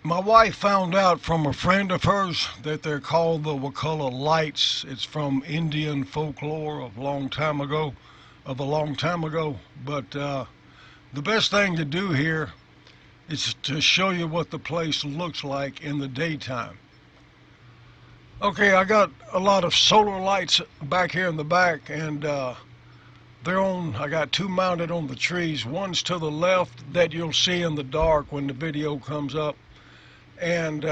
My wife found out from a friend of hers that they're called the Wakulla Lights. It's from Indian folklore of a long time ago. But the best thing to do here is to show you what the place looks like in the daytime. Okay, I got a lot of solar lights back here in the back, and I got two mounted on the trees. One's to the left that you'll see in the dark when the video comes up, and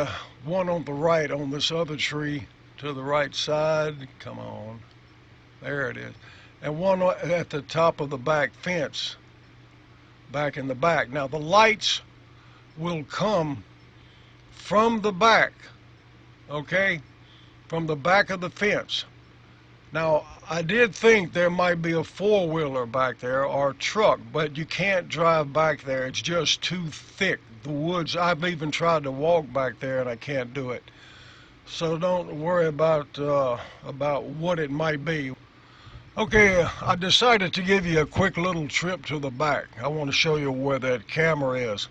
one on the right on this other tree to the right side. Come on, there it is. And one at the top of the back fence back in the back. Now the lights will come from the back, okay, from the back of the fence. Now, I did think there might be a four-wheeler back there or a truck, but you can't drive back there. It's just too thick. The woods, I've even tried to walk back there and I can't do it. So don't worry about what it might be. Okay, I decided to give you a quick little trip to the back. I want to show you where that camera is.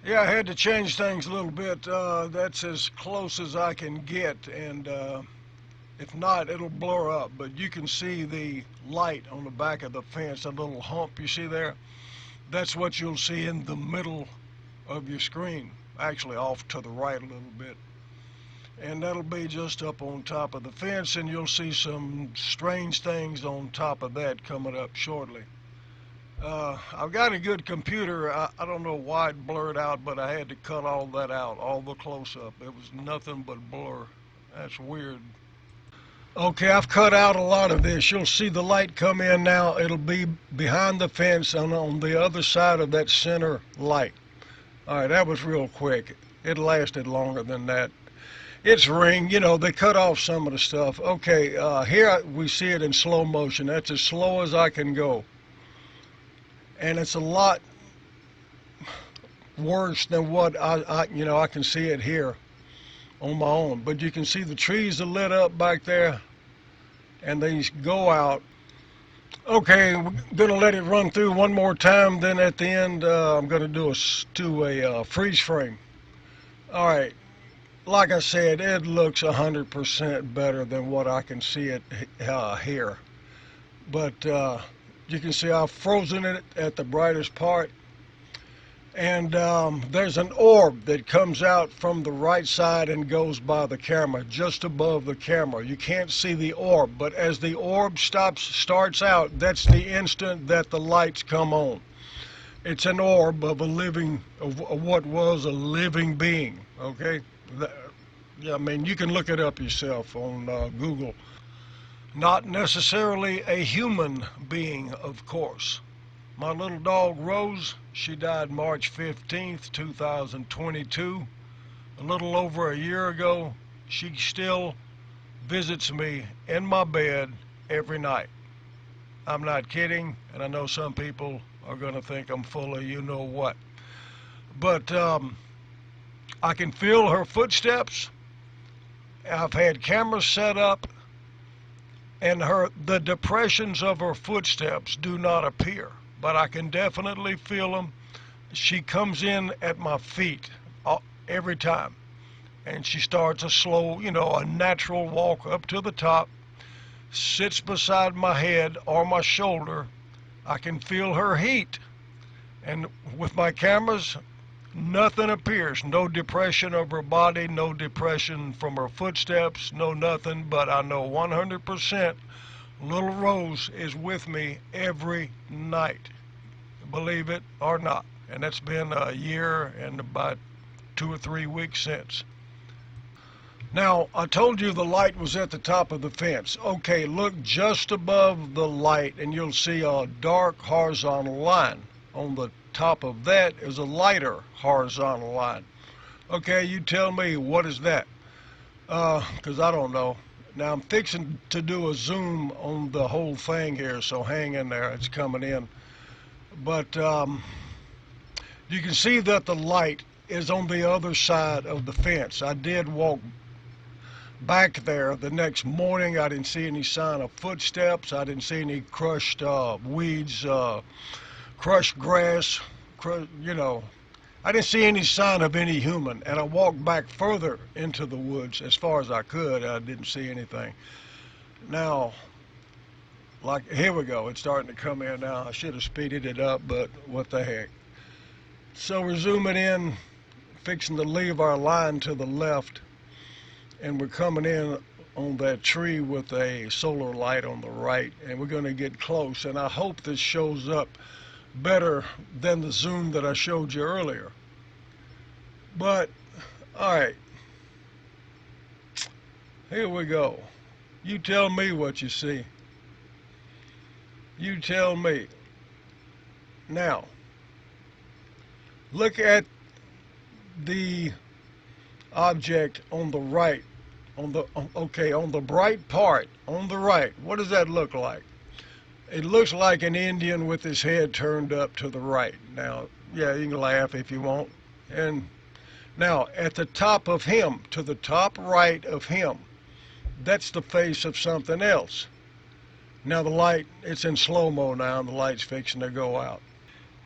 Yeah, I had to change things a little bit. That's as close as I can get, and if not, it'll blur up. But you can see the light on the back of the fence, a little hump you see there. That's what you'll see in the middle of your screen, actually off to the right a little bit. And that'll be just up on top of the fence, and you'll see some strange things on top of that coming up shortly. I've got a good computer. I don't know why it blurred out, but I had to cut all that out, all the close-up. It was nothing but blur. That's weird. Okay, I've cut out a lot of this. You'll see the light come in now. It'll be behind the fence and on the other side of that center light. All right, that was real quick. It lasted longer than that. It's ring, you know, they cut off some of the stuff. Okay, here we see it in slow motion. That's as slow as I can go. And it's a lot worse than what I can see it here on my own. But you can see the trees are lit up back there, and they go out. Okay, we're gonna let it run through one more time. Then at the end, I'm gonna do a freeze frame. All right, like I said, it looks 100% better than what I can see it here. But you can see I've frozen it at the brightest part. And there's an orb that comes out from the right side and goes by the camera, just above the camera. You can't see the orb, but as the orb starts out, that's the instant that the lights come on. It's an orb of what was a living being, okay? Yeah, I mean, you can look it up yourself on Google. Not necessarily a human being, of course. My little dog Rose, she died March 15th, 2022. A little over a year ago. She still visits me in my bed every night. I'm not kidding, and I know some people are going to think I'm full of you know what. But I can feel her footsteps. I've had cameras set up, and the depressions of her footsteps do not appear, but I can definitely feel them. She comes in at my feet every time, and she starts a slow, a natural walk up to the top, sits beside my head or my shoulder. I can feel her heat, and with my cameras, nothing appears. No depression of her body, no depression from her footsteps, no nothing, but I know 100% little Rose is with me every night, believe it or not. And that's been a year and about 2 or 3 weeks since. Now, I told you the light was at the top of the fence. Okay, look just above the light and you'll see a dark horizontal line. On the top of that is a lighter horizontal line. Okay, you tell me, what is that? Because I don't know. Now, I'm fixing to do a zoom on the whole thing here, so hang in there, it's coming in. But you can see that the light is on the other side of the fence. I did walk back there the next morning. I didn't see any sign of footsteps. I didn't see any crushed weeds, crushed grass, I didn't see any sign of any human, and I walked back further into the woods as far as I could. I didn't see anything. Now, like, here we go. It's starting to come in now. I should have speeded it up, but what the heck. So we're zooming in, fixing to leave our line to the left, and we're coming in on that tree with a solar light on the right, and we're going to get close, and I hope this shows up better than the zoom that I showed you earlier. But, alright, here we go. You tell me what you see. You tell me. Now, look at the object on the right, on the bright part, on the right. What does that look like? It looks like an Indian with his head turned up to the right. Now, yeah, you can laugh if you want. And now, at the top of him, to the top right of him, that's the face of something else. Now the light, it's in slow-mo now, and the light's fixing to go out.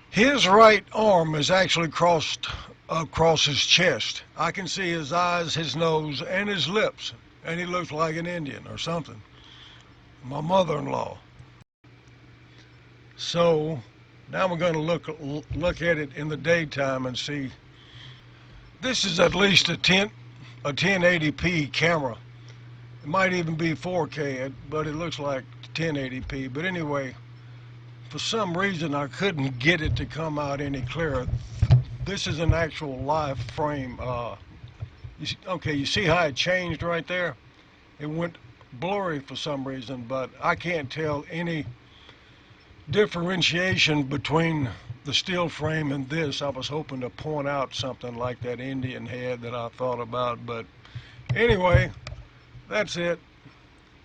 His right arm is actually crossed across his chest. I can see his eyes, his nose, and his lips, and he looks like an Indian or something. My mother-in-law. So now we're going to look at it in the daytime and see. This is at least a 1080p camera. It might even be 4K, but it looks like 1080p. But anyway, for some reason I couldn't get it to come out any clearer. This is an actual live frame. Okay, you see how it changed right there? It went blurry for some reason, but I can't tell any differentiation between the still frame and this. I was hoping to point out something like that Indian head that I thought about, but anyway, that's it.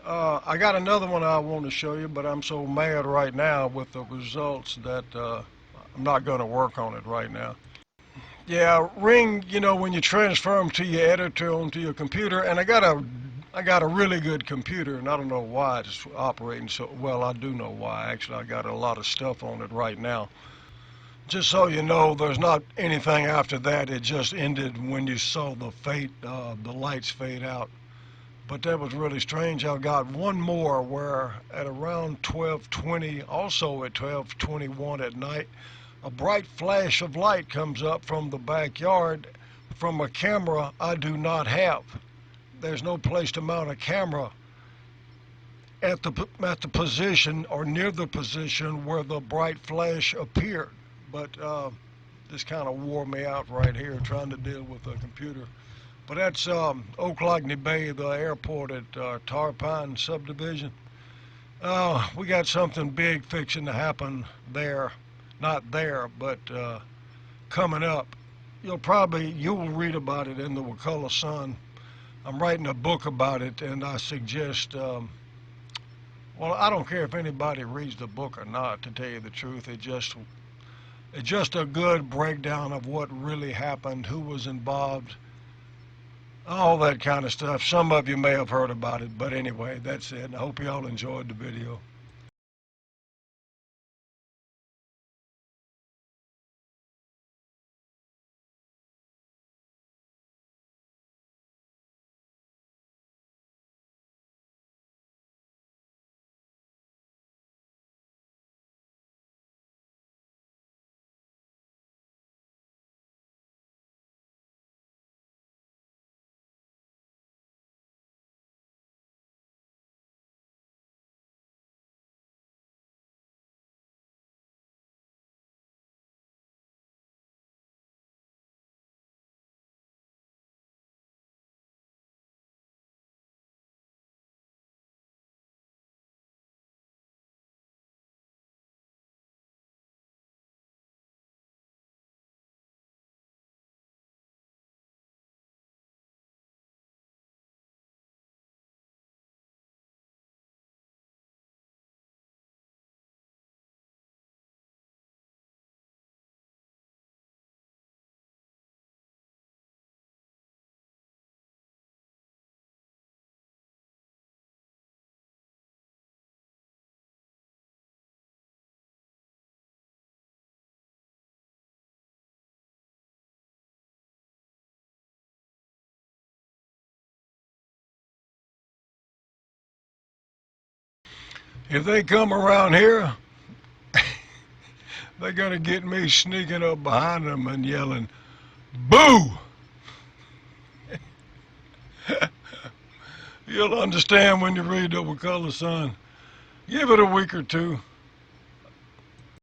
I got another one I want to show you, but I'm so mad right now with the results that I'm not going to work on it right now. Yeah, Ring, you know, when you transfer them to your editor onto your computer, and I got a really good computer, and I don't know why it's operating so well. I do know why. Actually, I got a lot of stuff on it right now. Just so you know, there's not anything after that. It just ended when you saw the lights fade out. But that was really strange. I've got one more where at around 12:20, also at 12:21 at night, a bright flash of light comes up from the backyard from a camera I do not have. There's no place to mount a camera at the position or near the position where the bright flash appeared. But this kind of wore me out right here trying to deal with a computer. But that's Ocklagney Bay, the airport at Tarpine subdivision. We got something big fixing to happen there. Not there, but coming up. You'll read about it in the Wakulla Sun. I'm writing a book about it, and I suggest, well, I don't care if anybody reads the book or not, to tell you the truth. It's just a good breakdown of what really happened, who was involved, all that kind of stuff. Some of you may have heard about it, but anyway, that's it. I hope you all enjoyed the video. If they come around here, they're going to get me sneaking up behind them and yelling, "Boo!" You'll understand when you read the Wakulla Sun. Give it a week or two.